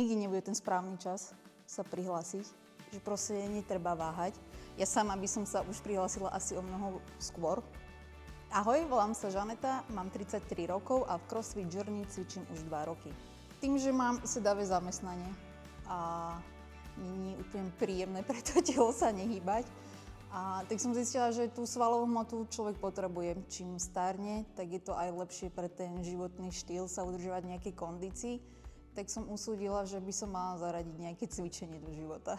Nikdy nebude ten správny čas sa prihlásiť, že proste netreba váhať. Ja sama by som sa už prihlásila asi o mnoho skôr. Ahoj, volám sa Žaneta, mám 33 rokov a v CrossFit Journey cvičím už 2 roky. Tým, že mám sedavé zamestnanie a nie je úplne príjemné pre to telo sa nehýbať, tak som zistila, že tú svalovú hmotu človek potrebuje. Čím starne, tak je to aj lepšie pre ten životný štýl sa udržovať v nejakej kondícii. Tak som usúdila, že by som mala zaradiť nejaké cvičenie do života.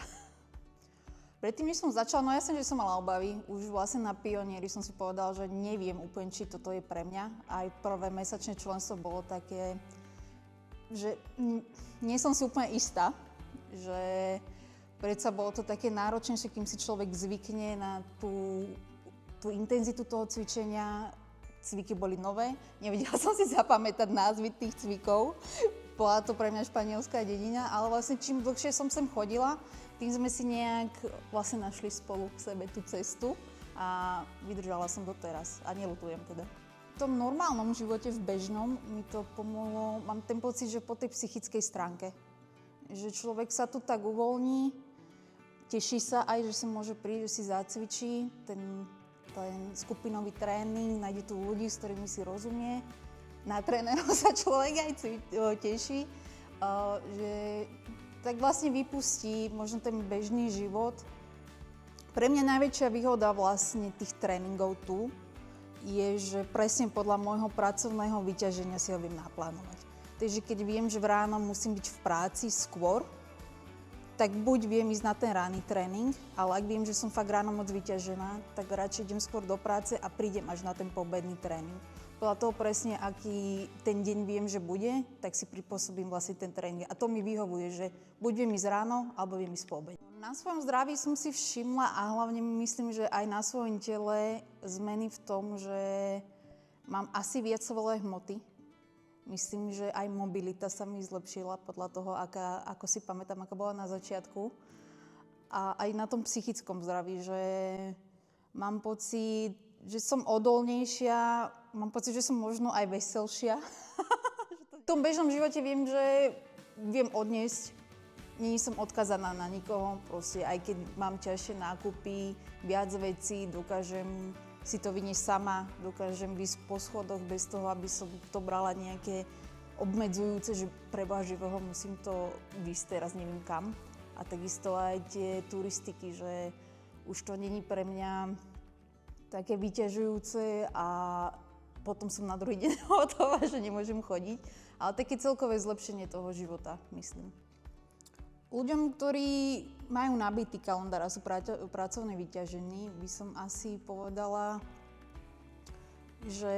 Predtým, než som začala, no jasne, že som mala obavy. Už vlastne na pionieri som si povedala, že neviem úplne, či toto je pre mňa. Aj prvé mesačné členstvo bolo také, že nie som si úplne istá, že predsa bolo to také náročnejšie, kým si človek zvykne na tú intenzitu toho cvičenia. Cviky boli nové, nevedela som si zapamätať názvy tých cvikov. Bola to pre mňa španielská dedina, ale vlastne čím dlhšie som sem chodila, tým sme si nejak vlastne našli spolu k sebe tú cestu a vydržala som doteraz a neľutujem teda. V tom normálnom živote, v bežnom, mi to pomohlo, mám ten pocit, že po tej psychickej stránke. Že človek sa tu tak uvoľní, teší sa aj, že sa môže prísť, že si zacvičí ten skupinový tréning, nájde tu ľudí, s ktorými si rozumie. Na trénerov sa človek aj teší, že tak vlastne vypustí možno ten bežný život. Pre mňa najväčšia výhoda vlastne tých tréningov tu je, že presne podľa môjho pracovného vyťaženia si ho viem naplánovať. Takže keď viem, že v ráno musím byť v práci skôr, tak buď viem ísť na ten ranný tréning, ale ak viem, že som fakt ráno moc vyťažená, tak radšej idem skôr do práce a prídem až na ten poobedný tréning. Podľa toho presne, aký ten deň viem, že bude, tak si pripôsobím vlastne ten tréning. A to mi vyhovuje, že buď viem ísť ráno, alebo viem ísť po obede. Na svojom zdraví som si všimla a hlavne myslím, že aj na svojom tele zmeny v tom, že mám asi viac svalové hmoty. Myslím, že aj mobilita sa mi zlepšila podľa toho, ako si pamätám, aká bola na začiatku. A aj na tom psychickom zdraví, že mám pocit, že som odolnejšia, mám pocit, že som možno aj veselšia. V tom bežnom živote viem, že viem odniesť, nie som odkazaná na nikoho, proste aj keď mám ťažšie nákupy, viac vecí, dokážem si to vyniesť sama, dokážem výsť po schodoch bez toho, aby som to brala nejaké obmedzujúce, že preboha živého musím to výsť teraz neviem kam. A takisto aj tie turistiky, že už to není pre mňa také vyťažujúce a potom som na druhý deň hotová, že nemôžem chodiť. Ale také celkové zlepšenie toho života, myslím. Ľuďom, ktorí majú nabitý kalendár a sú pracovne vyťažení, by som asi povedala, že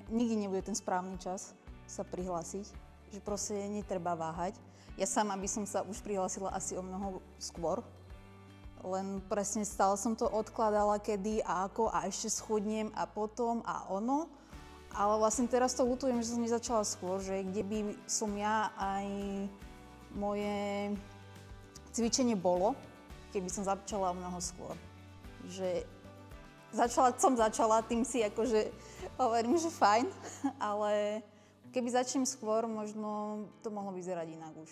nikdy nebude ten správny čas sa prihlásiť, že proste netreba váhať. Ja sama by som sa už prihlásila asi o mnoho skôr, len presne stále som to odkladala kedy a ako a ešte schudnem a potom a ono. Ale vlastne teraz to ľutujem, že som nezačala skôr, že kde by som ja aj moje cvičenie bolo, keby som začala o mnoho skôr. Že začala, tým si akože hovorím, že fajn, ale keby začnem skôr, možno to mohlo vyzerať inak už.